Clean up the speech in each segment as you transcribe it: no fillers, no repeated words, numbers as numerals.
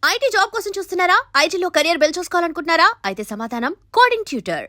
IT job కోసం చూస్తున్నారా? ఐటీలో కెరియర్ బిల్డ్ చూసుకోవాలనుకుంటున్నారా? అయితే సమాధానం కోడింగ్ ట్యూటర్.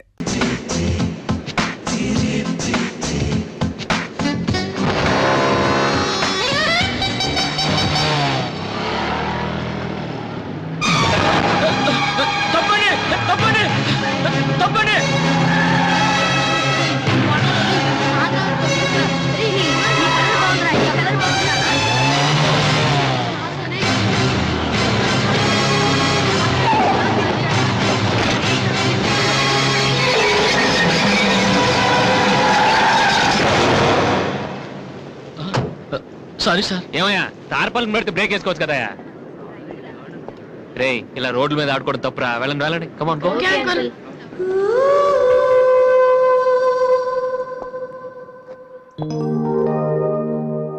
Sorry sir. ఏమయ్యా తార్పాలను పెడితే బ్రేక్ వేసుకోవచ్చు కదా. రే ఇలా రోడ్ల మీద ఆడుకోవడం తప్పురా. వెళ్ళండి వెళ్ళండి, కమాన్ గో.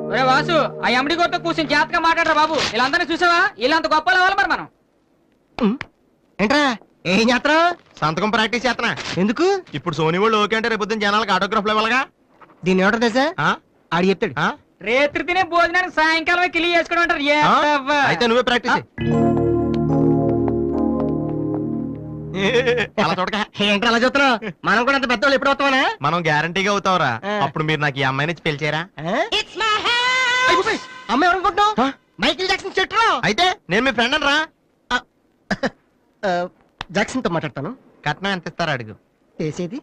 ఒరే వాసు, ఆ ఎమ్డి గోతో కూర్చొని జాగ్రత్తగా మాట్లాడరా బాబు. వీళ్ళందరినీ చూసావా? వీళ్ళంత గొప్ప అవ్వాలి మరి మనం. ఏంట్రా ఏం చేస్తా? సంతకం ప్రాక్టీస్ చేస్తున్నా. ఎందుకు? ఇప్పుడు సోనీ వాళ్ళు ఓకే అంటే రేపు జనాలకు ఆటోగ్రాఫ్లు ఇవ్వాలగా. దీన్ని ఏమంటారు తెలుసా? ఆడి చెప్తాడు. రేత్రి తినే భోజనానికి సాయంకాలమే కిలి చేసుకోవడం అంటారు. అయితే నువ్వే ప్రాక్టీస్ అలా చూడక. ఏంట్రా అలా చూస్తున్నావు? మనం కూడా అంత పెద్దవాళ్ళు ఎప్పుడు అవుతామనా? మనం గ్యారంటీగా అవుతావురా. అప్పుడు మీరు నాకు ఈ అమ్మాయిని ఇచ్చి పెళ్లి అమ్మ ఎవరనుకుంటున్నావు? మైకిల్ జాక్సన్ చెట్టు. అయితే నేను మీ ఫ్రెండ్ రా. జాక్సన్ తో మాట్లాడతాను. కట్నం ఎంత ఇస్తారా అడుగు. చేసేది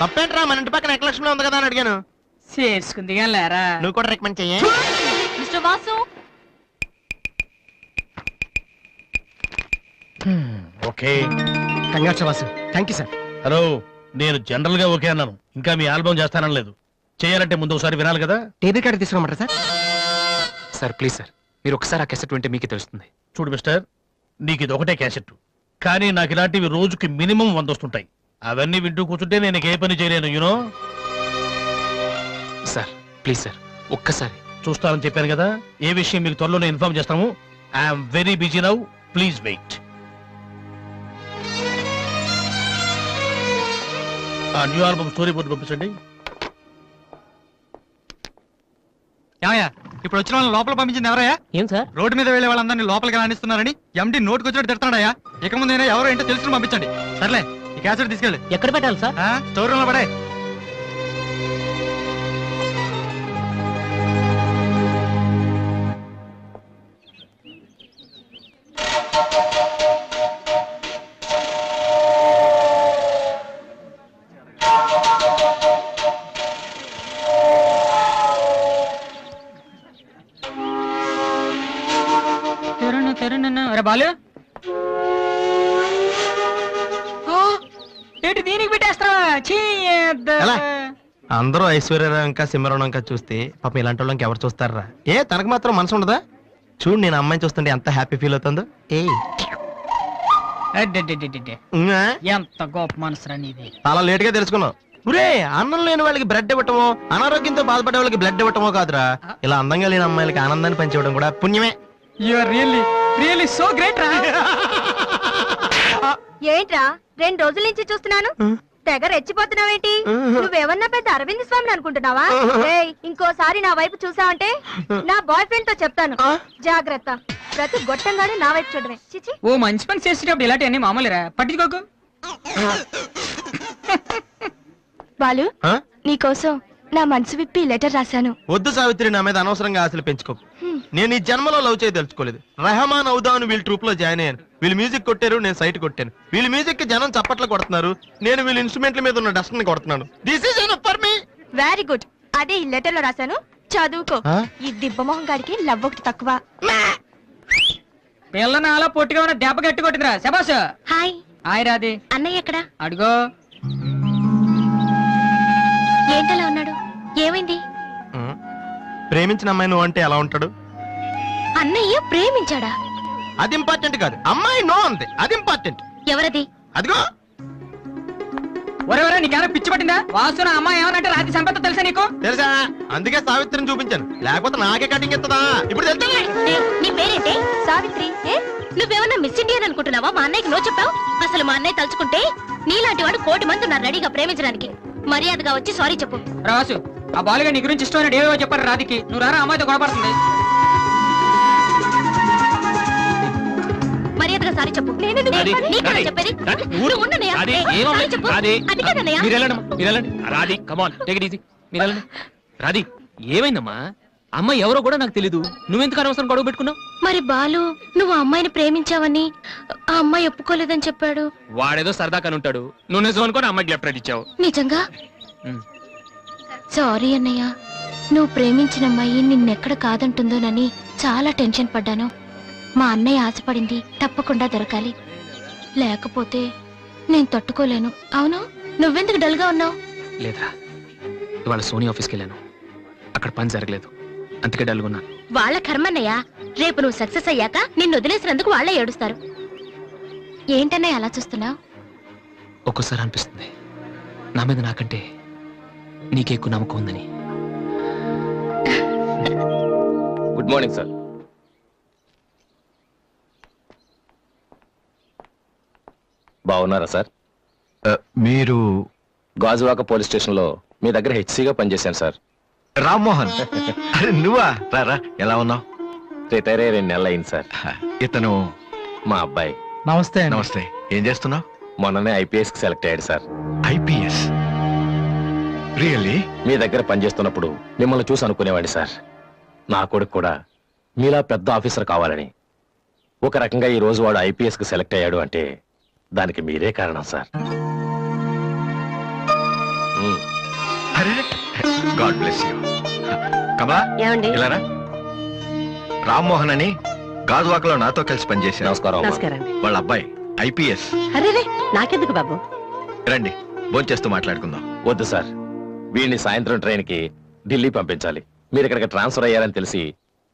తప్పేంట్రా, మన ఇంటి పక్కన ఎక్లక్ష్మిలో ఉంది కదా అని అడిగాను. చేసుకుంది కానీ లేరా. నువ్వు కూడా రికమెండ్ చెయ్యి. Mister Vasu, okay. Congrats Vasu. Thank you sir. Hello, నేను జనరల్ గా ఓకే అన్నాను, ఇంకా మీ ఆల్బమ్ చేస్తానని లేదు. చేయాలంటే ముందు ఒకసారి వినాలి కదా. టేబుల్ కార్డు తీసుకోమంటారా సార్? సార్ ప్లీజ్ సార్, మీరు ఒకసారి ఆ క్యాసెట్ వింటే మీకే తెలుస్తుంది. చూడు మిస్టర్, నీకు ఇది ఒకటే క్యాసెట్, కానీ నాకు ఇలాంటివి రోజుకి మినిమం 100 వస్తుంటాయి. అవన్నీ వింటూ కూర్చుంటే నేను ఏ పని చేయలేను. యూనో సార్ ప్లీజ్ సార్, ఒక్కసారి చూస్తానని చెప్పాను కదా. ఏ విషయం మీకు త్వరలోనే ఇన్ఫార్మ్ చేస్తాము. I'm very busy now, please wait. ఆ న్యూ ఆల్బమ్ స్టోరీ బోర్డు పంపించండి. ఇప్పుడు వచ్చిన వాళ్ళని లోపల పంపించింది ఎవరయ్యా? ఏం సార్? రోడ్డు మీద వెళ్లే వాళ్ళందరినీ లోపలికి రాణిస్తున్నారని ఎండి నోటుకు వచ్చినట్టు తిడతాడయ్యా. ఇక ముందైనా ఎవరో ఏంటో తెలుసుకుని పంపించండి. సర్లే, ఈ క్యాసెట్ తీసుకెళ్ళి ఎక్కడ పెట్టాలి సార్? స్టోర్ రూమ్ లో పడే. బాలు ఏంటి దీనికి పెట్టేస్తావా? అందరూ ఐశ్వర్యరావు ఇంకా సింహరావు ఇంకా చూస్తే పాపం ఇలాంటి వాళ్ళకి ఎవరు చూస్తారా? తనకు మాత్రం మనసు ఉండదా? చూడు, నేను అమ్మాయిని చూస్తుంటే ఎంత హ్యాపీ ఫీల్ అవుతుందో. ఎంత గొప్ప మనసు నీది. చాలా లేట్ గా తెలుసుకున్నావు. ఒరే, అన్నం లేని వాళ్ళకి బ్లడ్ ఇవ్వటమో, అనారోగ్యంతో బాధపడే వాళ్ళకి బ్లడ్ ఇవ్వటమో కాదురా, ఇలా అందంగా లేని అమ్మాయిలకి ఆనందాన్ని పంచివ్వడం కూడా పుణ్యమే. You are really so great రా. ఏంట్రా 2 రోజుల నుంచి చూస్తున్నాను, తెగ రెచ్చిపోతున్నావేంటి? నువ్వేమన్నా పెద్ద అరవింద్ స్వామిని అనుకుంటున్నావా? ఇంకోసారి నా వైపు చూసావంటే నా బాయ్ ఫ్రెండ్ తో చెప్తాను, జాగ్రత్త. ప్రతి గొట్టంగానే నా వైపు చూడమే. చిచి, ఓ మంచి పని చేసేటప్పుడు ఇలాంటివన్నీ మామూలురా, పట్టించుకోకు. బాలు, నీకోసం నా మనసు విప్పి లెటర్ రాశాను. వద్దు సావిత్రి, నా మీద అనవసరంగా ఆశలు పెంచుకోకు. నేను ఈ జన్మలో లవ్ చేయ తెలుసుకోలేదు. రెహమాన్ అవుదాను వీళ్ళ ట్రూప్ లో జాయిన్ అయ్యాను. వీళ్ళు మ్యూజిక్ కొట్టారు, నేను సైట్ కొట్టాను. వీళ్ళ మ్యూజిక్ కి జనం చప్పట్లు కొడుతున్నారు, నేను వీళ్ళ ఇన్స్ట్రుమెంట్ల మీద ఉన్న డస్ట్ ని కొడుతున్నాను. This is enough for me. Very good, అదే ఈ లెటర్ లో రాశాను, చదువుకో. ఈ దిబ్బమోహం గారికి లవ్ ఒకటి తక్కువ. పిల్లని అలా పొట్టిగా ఉన్న దెబ్బ గట్టి కొట్టిందిరా. శబాష్. హాయ్. హాయ్ రాది. అన్నయ్య ఎక్కడా? అడుగో. ఏంటలా ఉన్నాడు? ఏమైంది? ప్రేమించిన అమ్మాయి నువ్వు అంటే ఎలా ఉంటాడు? అన్నయ్య ప్రేమించాడా? అది ఇంపార్టెంట్ కాదు, అమ్మాయి నో అంతే, అది ఇంపార్టెంట్. ఎవరది? అదిగో. ఒరే నీకేమైనా పిచ్చి పట్టిందా? వాసున అమ్మాయి ఏమనంటే రాత్రి సంపద తెలుసా నీకు? తెలుసా, అందుకే సావిత్రిని చూపించాను, లేకపోతే నాకే కటింగ్ ఇస్తుందా? ఇప్పుడు తెలుసా? నీ పేరేంటి? సావిత్రి. నువ్వేమన్నా మిస్ ఇండియన్ అనుకుంటున్నావా? మా అన్నయ్యకి నో చెప్పావు. అసలు మా అన్నయ్య తలుచుకుంటే నీలాంటి వాడు 1,000,000 మంది ఉన్నారు రెడీగా ప్రేమించడానికి. మర్యాదగా వచ్చి సారీ చెప్పు. రాసు, ఆ బాలుగా నీ గురించి ఇష్టమైన ఏవో చెప్పారు రాధికి. నువ్వు రారా, అమ్మాయితో గొడవపడుతుంది. సారీ చెప్పు. నేను రాధి, నీకు రాధి, చెప్పేది. రాధి, నువ్వు ఉండు అన్నయ్య. రాధి, ఏ, ఏమమ్మా? సారీ చెప్పు. రాధి, అది కాదన్నయ్య. మీరు వెళ్ళండమ్మా, మీరు వెళ్ళండి. రాధి, కమాన్, టేక్ ఇట్ ఈజీ. మీరు వెళ్ళండి. రాధి, ఏమైందమ్మా? అమ్మ ఎవరో కూడా నాకు తెలీదు. నువ్వెందుకు అనవసరం గొడవ పెట్టుకున్నావు? మరి బాలు నువ్వు ఆ అమ్మాయిని ప్రేమించావని ఆ అమ్మాయి ఒప్పుకోలేదని చెప్పాడు. వాడేదో సరదా కని ఉంటాడు. నువ్వు నిజం అనుకోని అమ్మాయికి లెఫ్ట్ రైట్ ఇచ్చావు. నిజంగా ఉమ్. సారీ అన్నయ్య. నువ్వు ప్రేమించిన అమ్మాయి నిన్నెక్కడ కాదంటుందోనని చాలా టెన్షన్ పడ్డాను. మా అన్నయ్య ఆశపడింది తప్పకుండా దొరకాలి. లేకపోతే నేను తట్టుకోలేను. అవును, నువ్వెందుకు డల్ గా ఉన్నావు? లేదా, ఇవాళ సోనీ ఆఫీస్కి వెళ్ళాను. అక్కడ పని జరగలేదు, అందుకే డల్గున్నా. వాళ్ళ కర్మన్నయ్య. రేపు నువ్వు సక్సెస్ అయ్యాక నిన్ను వదిలేసినందుకు వాళ్ళే ఏడుస్తారు. ఏంటన్నయ్య అలా చూస్తున్నావు? ఒక్కోసారి అనిపిస్తుంది నా మీద నాకంటే నీకే ఎక్కువ నమ్మకం ఉందని. Good morning sir. బాగున్నారా సార్? మీరు గాజువాక పోలీస్ స్టేషన్ లో మీ దగ్గర హెచ్సిగా పనిచేశాను సార్. రామ్మోహన్? అరే నువ్వా? రారా, ఎలా ఉన్నావు? రిటైర్ అయ్యి 2 నెలలు అయింది సార్. ఇతను మా అబ్బాయి. నమస్తే. నమస్తే. ఏం చేస్తున్నావు? మొన్ననే ఐపీఎస్ కి సెలెక్ట్ అయ్యాడు సార్. ఐపీఎస్? రియల్లీ? మీ దగ్గర పనిచేస్తున్నప్పుడు మిమ్మల్ని చూసి అనుకునేవాడి సార్, నా కొడుకు కూడా మీలా పెద్ద ఆఫీసర్ కావాలని. ఒక రకంగా ఈ రోజు వాడు ఐపీఎస్ కి సెలెక్ట్ అయ్యాడు అంటే దానికి మీరే కారణం సార్. అరే గాడ్ బ్లెస్ యూ. కమలా, ఇలా రా. రామ్మోహన్ అని గాజువాకలో నాతో కలిసి పనిచేశారు. నమస్కారం అమ్మా. వాళ్ళ అబ్బాయి ఐపీఎస్. అరే నాకెందుకు బాబు? రండి, భోంచేస్తూ మాట్లాడుకుందాం. వద్దు సార్, వీడిని సాయంత్రం ట్రైన్ కి ఢిల్లీ పంపించాలి. మీరు ఇక్కడికి ట్రాన్స్ఫర్ అయ్యారని తెలిసి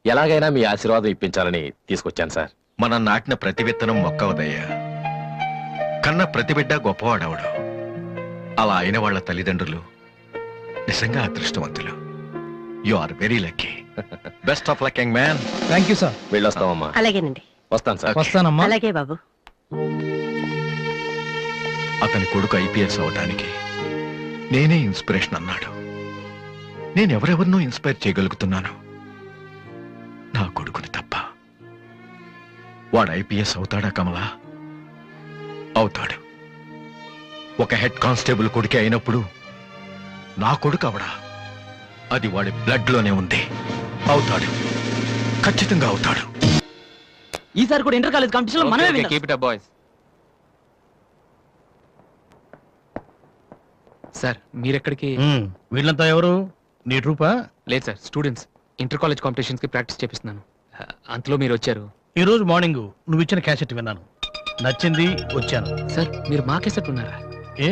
ఎలాగైనా మీ ఆశీర్వాదం ఇప్పించాలని తీసుకొచ్చాను సార్. మనం నాటిన ప్రతి విత్తనం మొక్కవదయ్యా. కన్న ప్రతి బిడ్డ గొప్పవాడవడు. అలా అయిన వాళ్ళ తల్లిదండ్రులు నిజంగా అదృష్టవంతులు. You are very lucky. Best of luck young man. Thank you sir. వెళ్ళొస్తామమ్మా. అలాగేనండి. వస్తాను సార్. వస్తానమ్మా. అలాగే బాబు. అతని కొడుకు ఐపీఎస్ అవటానికి నేనే ఇన్స్పిరేషన్ అన్నాడు. నేను ఎవరెవరినో ఇన్స్పైర్ చేయగలుగుతున్నాను, నా కొడుకుని తప్ప. వాడు ఐపీఎస్ అవుతాడా కమలా? అవుతాడు. ఒక హెడ్ కానిస్టేబుల్ కొడుకే అయినప్పుడు నా కొడుకు అవడా? అది వాడి బ్లడ్ లోనే ఉంది. అవుతాడు, ఖచ్చితంగా అవుతాడు. ఈసారి కూడా ఇంటర్ కాలేజ్ కాంపిటీషన్ లో మనమే విన్నాం. Keep it up boys. Sir మీరెక్కడికి? వీళ్ళంతా ఎవరు? నీ ట్రూపా? లేదు sir, students. Inter college competitions కి ప్రాక్టీస్ చేపిస్తున్నాను. అంతలో మీరు వచ్చారు. ఈ రోజు మార్నింగ్ నువ్వు ఇచ్చిన క్యాసెట్ విన్నాను, నచ్చింది, వచ్చాను. సార్ మీరు మా కెసెట్ ఉన్నారా? ఏ?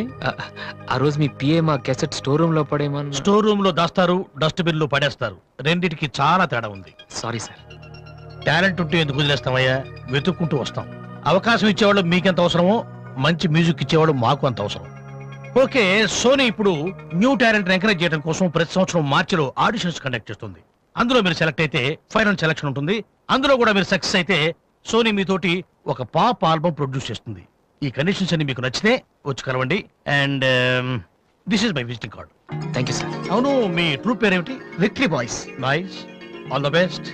ఆ రోజు మీ పిఏ మా కెసెట్ స్టోర్ రూమ్ లో పడేమన్నా? స్టోర్ రూమ్ లో దాస్తారు, డస్ట్బిన్ లో పడేస్తారు. రెండిటికి చాలా తేడా ఉంది. Sorry sir. టాలెంట్ ఉంటే ఎందుకు వదిలేస్తామయ్యా? వెతుక్కుంటూ వస్తాం. అవకాశం ఇచ్చేవాళ్ళు మీకెంత అవసరమో మంచి మ్యూజిక్ ఇచ్చేవాళ్ళు మాకు అంత అవసరం. ఓకే, సోనీ ఇప్పుడు న్యూ టాలెంట్ ఎంకరేజ్ చేయడం కోసం ప్రతి సంవత్సరం మార్చిలో ఆడిషన్స్ కండక్ట్ చేస్తుంది. అందులో మీరు సెలెక్ట్ అయితే ఫైనల్ సెలక్షన్ ఉంటుంది. అందులో కూడా మీరు సక్సెస్ అయితే సోనీ మీతోటి ఒక పాప్ ఆల్బమ్ ప్రొడ్యూస్ చేస్తుంది. ఈ కండిషన్స్ అన్ని మీకు నచ్చితే వచ్చి కలవండి. And this is my visiting card. Thank you sir. అవును, మీ ట్రూప్ పేరేమిటి? Victory boys. Nice, all the best.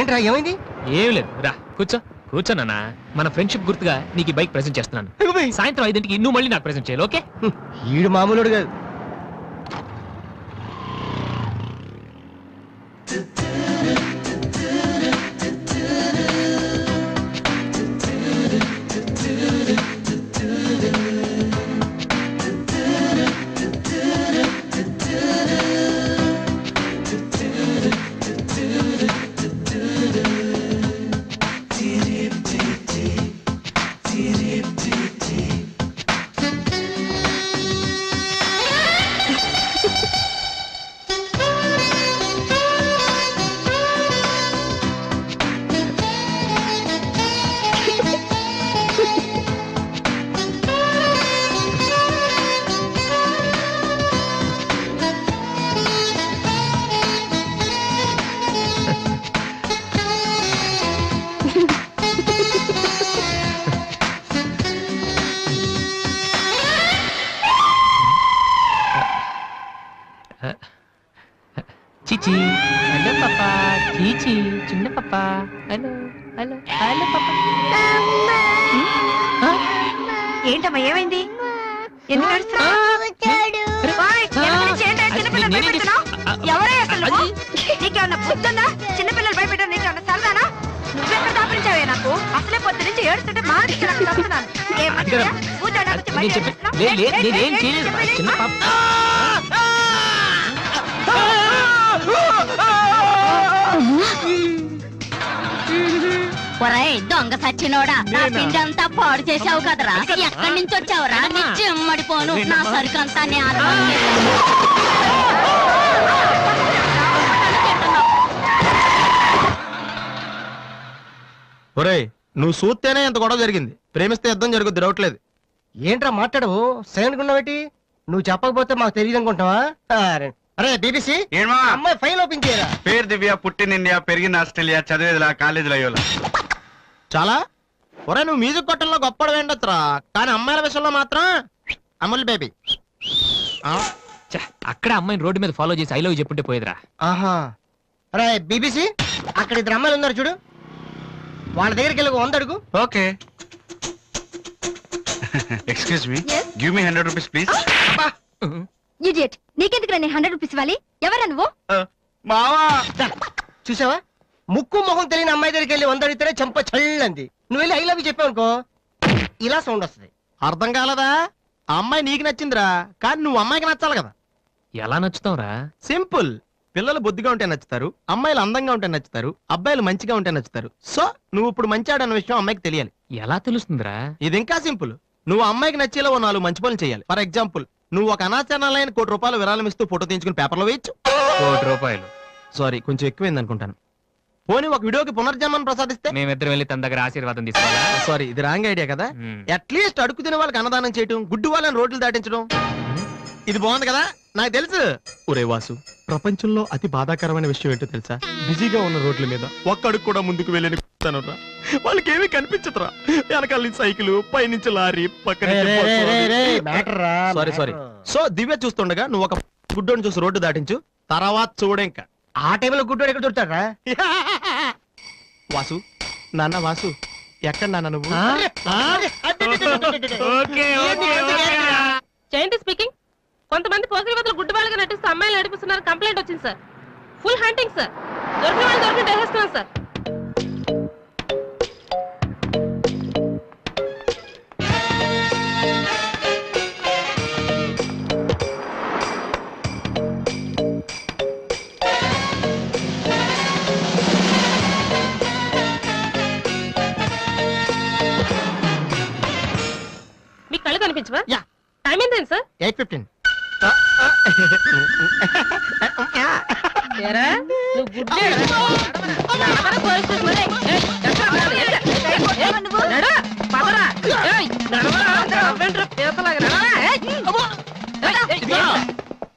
ఏంట్రా, ఏమైంది? ఏం లేదు, రా కూర్చో. కూర్చోనా? మన ఫ్రెండ్షిప్ గుర్తుగా నీకు ఈ బైక్ ప్రెజెంట్ చేస్తున్నాను. సాయంత్రం 5ంటికి నువ్వు మళ్ళీ నాకు ప్రెజెంట్ చేయాలి, ఓకే? ఈడు మామూలుడు కాదు. పాపా హలో హలో హలో పాపా. ఏంటమ్మా ఏమైంది? ఎందుకు ఏడుస్తున్నావ్? ఓయ్, ఎందుకు నుంచి ఏంటి చిన్నపిల్లలు భయపెడుతున్నావ్? ఎవరే అసలు నువ్వు? నీకేమన్నా బుద్ధుందా? చిన్నపిల్లలు భయపెట్టడం నీకేమన్నా సరదానా? నువ్వెక్కడ దాపరించావే నాకు? అసలే పొద్దు నుంచి ఏడుస్తుంటే మానేసి నాకు తప్పుతున్నాను. ఏమంటారా? కూర్చోడానికి వచ్చి బయట ఏడుస్తున్నావ్? నేనేం చేయలేదు చిన్న పాప. ఒరేయ్ దొంగ సచ్చినోడా, నా పిండి అంతా పాడు చేసావు కదరా. ఎక్కడి నుంచి వచ్చావురా? నీ చెమ్మడిపోను, నా సరుకు అంతా ఒరేయ్, నువ్వు చూస్తేనే ఎంత గొడవ జరిగింది. ప్రేమిస్తే యుద్ధం జరుగుద్ది, డౌట్లేదు. ఏంట్రా మాట్లాడవు? సైలెంట్ ఉన్నావేటి? నువ్వు చెప్పకపోతే మాకు తెలియదు అనుకుంటావా? అరే బీబీసీ, ఏమా అమ్మాయి ఫైల్ ఓపెన్ చేయరా. పేరు దివ్య, పుట్టిన ఇండియా, పెరిగిన ఆస్ట్రేలియా, చదివేదిలా కాలేజీలో అయ్యోలా. చాలా ఒరే, నువ్వు మ్యూజిక్ కొట్టంలో గొప్పడు వేండొచ్చురా, కానీ అమ్మాయిల విషయంలో మాత్రం అమూల్ బేబీ. ఛ, అక్కడ అమ్మాయిని రోడ్డు మీద ఫాలో చేసి ఐ లవ్ చెప్పుంటే పోయేదిరా. ఆహా. అరే బీబీసీ, అక్కడ ఇద్దరు అమ్మాయిలు ఉన్నారు చూడు, వాళ్ళ దగ్గరికి వెళ్ళి 100 అడుగు. Okay. Excuse me, Yes? Give me 100 rupees please. Idiot, నీకెందుకు నేను 100 రూపీస్ ఇవ్వాలి? ఎవరా నువ్వు? మావా, చూసావా, ముక్కు మొహం తెలియని అమ్మాయి దగ్గరికి వెళ్ళి 100 అడిగితేనే చంప చల్లంది. నువ్వు వెళ్ళి ఐ లవ్ యూ చెప్పావు అనుకో, ఇలా సౌండ్ వస్తుంది. అర్థం కాలదా? ఆ అమ్మాయి నీకు నచ్చిందిరా, కానీ నువ్వు అమ్మాయికి నచ్చాలి కదా. ఎలా నచ్చుతావురా? సింపుల్. పిల్లలు బొద్దుగా ఉంటే నచ్చుతారు, అమ్మాయిలు అందంగా ఉంటే నచ్చుతారు, అబ్బాయిలు మంచిగా ఉంటే నచ్చుతారు. సో నువ్వు ఇప్పుడు మంచాడు అన్న విషయం అమ్మాయికి తెలియాలి. ఎలా తెలుస్తుందిరా? ఇది ఇంకా సింపుల్. నువ్వు అమ్మాయికి నచ్చేలా 4 మంచి పనులు చేయాలి. ఫర్ ఎగ్జాంపుల్, నువ్వు ఒక అనాచరణలైన ₹1,00,00,000 విరాళం ఇస్తూ ఫోటో తీయించుకుని పేపర్లో వేయచ్చు. ₹1,00,00,000 సారీ, కొంచెం ఎక్కువైంది అనుకుంటాను. పోనీ ఒక వీడియోకి పునర్జన్మను ప్రసాదిస్తే? మేమిద్దరం వెళ్ళి తన దగ్గర ఆశీర్వాదం తీసుకోవాలా? సారీ, ఇది రాంగ్ ఐడియా కదా. అట్లీస్ట్ అడుగు తినే వాళ్ళకి అన్నదానం చేయటం, గుడ్డు వాళ్ళని రోడ్లు దాటించడం, ఇది బాగుంది కదా. నాకు తెలుసు. ఒరే వాసు, ప్రపంచంలో అతి బాధాకరమైన విషయం ఏంటో తెలుసా? బిజీగా ఉన్న రోడ్ల మీద ఒక్క అడుగు కూడా ముందుకు వెళ్ళని వాళ్ళకి ఏమీ కనిపించదురా. వెనకాల నుంచి సైకిల్, పైనుంచి లారీ, పక్కన సారీ. సో దివ్య చూస్తుండగా నువ్వు ఒక గుడ్డోని చూసి రోడ్డు దాటించు, తర్వాత చూడే. ఇంకా ఆ టైంలో గుడ్డోడు ఎక్కడ దొరుకుతాడా? వాసు, నాన్న వాసు, ఎక్కడ నాన్న నువ్వు? జయంతి స్పీకింగ్. కొంతమంది పోకిరి వదలు గుడ్డు వాళ్ళగా నటిస్తూ అమ్మాయిలు నడిపిస్తున్నారు, కంప్లైంట్ వచ్చింది సార్. Full hunting sir. దొరికిన వాళ్ళు దొరికి వేసేస్తున్నాం సార్. మీకు కళ్ళు కనిపించవా? టైం ఏంటండి సార్? 8:15. ఏరా, నువ్వు గుడ్డే పోలీస్ స్టేషన్ మరి. నడు, పదరా.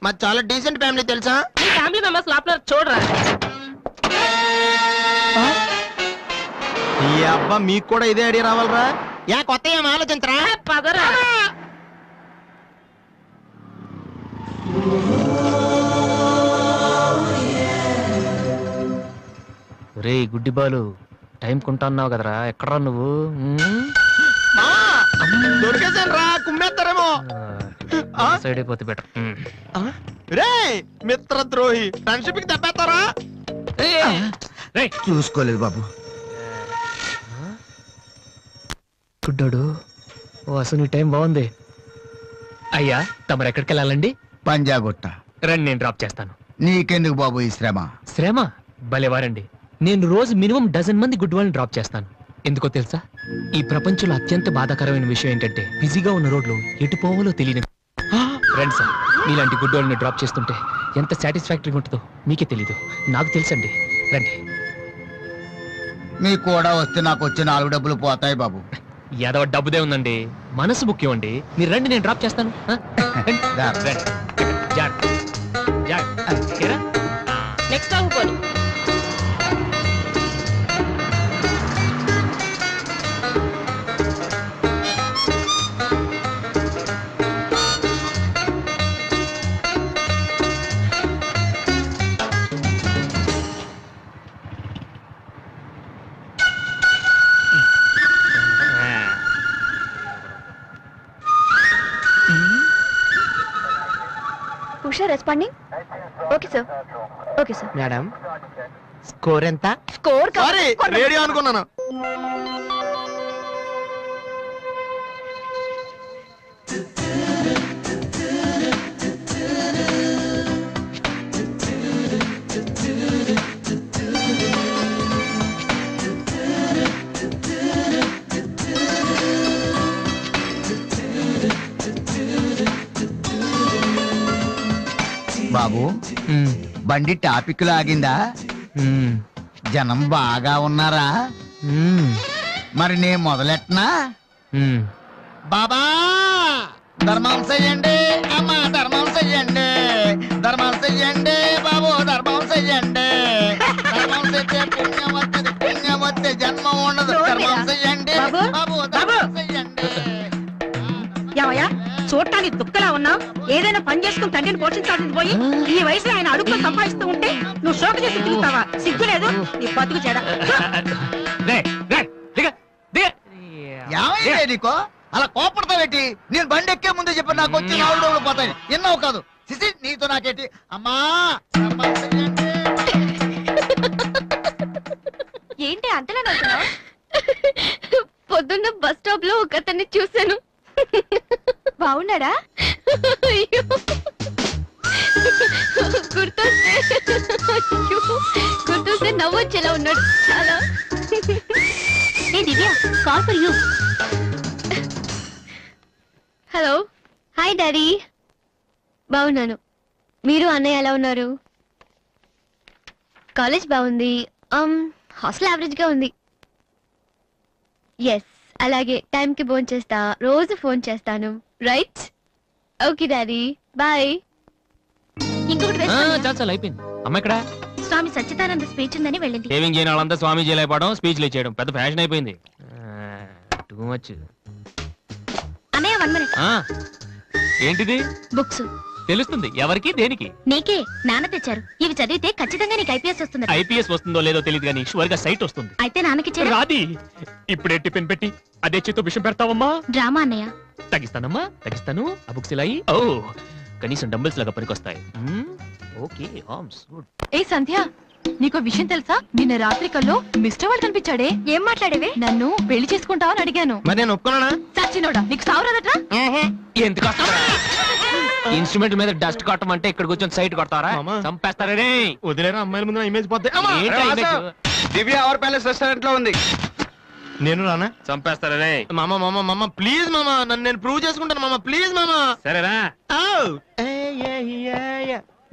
మాది చాలా డీసెంట్ ఫ్యామిలీ తెలుసా? మీ ఫ్యామిలీ మెంబర్స్ లోపల చూడరా. ఈ అబ్బా, మీకు కూడా ఇదే ఐడియా రావాలరా? యా కొత్త ఏం ఆలోచించరా? పదరా. రే గుడ్డి బాలు, టైం కొంటా అన్నావు కదరా, ఎక్కడరా నువ్వు? దొరికేసాను రా, కుమ్మేస్తారేమో. సైడ్ అయిపోతే బెటర్. రే మిత్రద్రోహి, ఫ్రెండ్షిప్ కి దెబ్బేస్తారా? చూసుకోలేదు బాబు. గుడ్డాడు, ఓ అసలు నీ టైం బాగుంది. అయ్యా, తమరు ఎక్కడికి వెళ్ళాలండి? పంజాగుట్ట. రండి, నేను డ్రాప్ చేస్తాను. నీకెందుకు బాబు ఈ శ్రమ? శ్రమ భలేవారండి. నేను రోజు మినిమం 12 మంది గుడ్ వాళ్ళని డ్రాప్ చేస్తాను. ఎందుకో తెలుసా? ఈ ప్రపంచంలో అత్యంత బాధాకరమైన విషయం ఏంటంటే, బిజీగా ఉన్న రోడ్లు ఎటు పోవాలో తెలియని. రండి సార్, మీలాంటి గుడ్ వాళ్ళని డ్రాప్ చేస్తుంటే ఎంత సాటిస్ఫాక్టరీగా ఉంటుందో మీకే తెలీదు, నాకు తెలుసండి. రండి. మీకు కూడా వస్తే నాకు వచ్చే 4 డబ్బులు పోతాయి బాబు. ఏదో డబ్బుదే ఉందండి, మనసు ముఖ్యం అండి. మీరు రండి, నేను డ్రాప్ చేస్తాను. నెక్స్ట్ టైం పోనీ. Usha responding. Okay sir. Okay sir. Madam score ఎంత? స్కోర్ సారీ రేడియో అనుకున్నాను. బాబు బండి టాపిక్ లాగిందా? జనం బాగా ఉన్నారా? మరి నేను మొదలెట్టనా? బాబా ధర్మం చెయ్యండి, అమ్మ ధర్మం చెయ్యండి, ధర్మం చెయ్యండి బాబు, ధర్మం చెయ్యండి. ధర్మం చేస్తే పుణ్యం వస్తుంది, పుణ్యం వస్తే జన్మ ఉండదు. ధర్మం చెయ్యండి బాబు, ధర్మం చెయ్యండి. ఏమయ్యా చూడటానికి దుఃఖలా ఉన్నావు? ఏదైనా పని చేసుకుని తండ్రిని పోషించాల్సింది పోయి ఈ వయసులో ఆయన అడుగులు సంపాదిస్తూ ఉంటే నువ్వు షోకు చేసి తిరుగుతావా? సిగ్గు లేదు నీ బతుకు చెడ. ఏమైందే నీకో అలా కోపడతావేటి? నేను బండి ఎక్కే ముందే చెప్పి నాకు వచ్చి 4 రోజులు పోతాయి. ఎన్నో కాదు సిసి నీతో నాకేటి? అమ్మా ఏంటి అంతలా నవ్వుతున్నావ్? పొద్దున్న బస్ స్టాప్ లో ఒక అతన్ని చూశాను. బాగున్నాడా? గుర్తొస్తే నవ్వొచ్చేలా ఉన్నాడు చాలా. ఏ Divya, call for you. Hello. Hi daddy. బాగున్నాను. మీరు అన్నయ్య ఎలా ఉన్నారు? కాలేజ్ బాగుంది. హాస్టల్ యావరేజ్ గా ఉంది. ఎస్ అలాగే టైంకి ఫోన్ చేస్తా, రోజు ఫోన్ చేస్తాను. రైట్? Okay daddy bye. ఇంకొకటి చాలా అయిపోయింది. అమ్మ ఇక్కడ స్వామి సచ్చిదానంద స్పీచ్ ఉందని వెళ్ళింది. సేవింగ్ చేయని వాళ్ళంతా స్వామీజీలు అయిపోవడం, స్పీచ్లు ఇచ్చేయడం పెద్ద ఫ్యాషన్ అయిపోయింది. Too much. అన్నయ్య 1 minute. ఏంటిది? బుక్స్. తెలుస్తుంది ఎవరికి దేనికి? నీకే. నాన్న తెచ్చారు. ఇవి చదివితే ఖచ్చితంగా నీకు ఐపీఎస్ వస్తుంది. ఐపీఎస్ వస్తుందో లేదో తెలియదు కానీ షువర్ గా సైట్ వస్తుంది. అయితే నాన్నకి రాది. ఇప్పుడే టిఫిన్ పెట్టి అదే చేతో విషయం పెడతావమ్మా? డ్రామా అన్నయ్య. తగ్గిస్తానమ్మా తగ్గిస్తాను. ఆ బుక్స్ ఇలా ఓ కనీసం డంబుల్స్ లాగా పనికొస్తాయి. Okay arms good. ఏ సంధ్య, నీకో విషయం తెలుసా? నిన్న రాత్రి కల్లో మిస్టర్ వాళ్ళు కనిపించాడే. ఏం మాట్లాడేవే? నన్ను పెళ్లి చేసుకుంటావని అడిగాను. మరి నేను ఒప్పుకున్నానా? సచ్చినోడా నీకు సావరాదట్రా? ఎందుకు ఇన్స్ట్రుమెంట్ మీద డస్ట్ కొట్టం అంటే ఇక్కడ కూర్చొని సైట్ కొడతారా? చంపేస్తారే. వదిలేరా అమ్మాయిల ముందు ఇమేజ్ పోతే. దివ్య అవర్ ప్యాలెస్ రెస్టారెంట్ లో ఉంది. నేను రానా? చంపేస్తారే. మామ మామ మామ ప్లీజ్ మామ, నన్ను నేను ప్రూవ్ చేసుకుంటాను మామ, ప్లీజ్ మామ. సరేరా.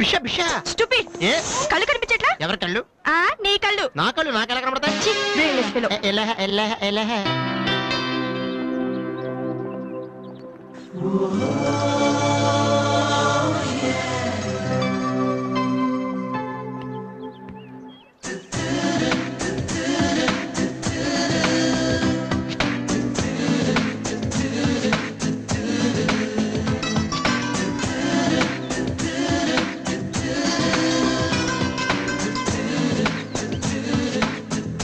బిషా బిషా. స్టూపిడ్. కళ్ళు కనిపించట్లా? ఎవరి కళ్ళు? నీ కళ్ళు. నా కళ్ళు నాకు ఎలా కనబడతాయి? ఎలా ఎలా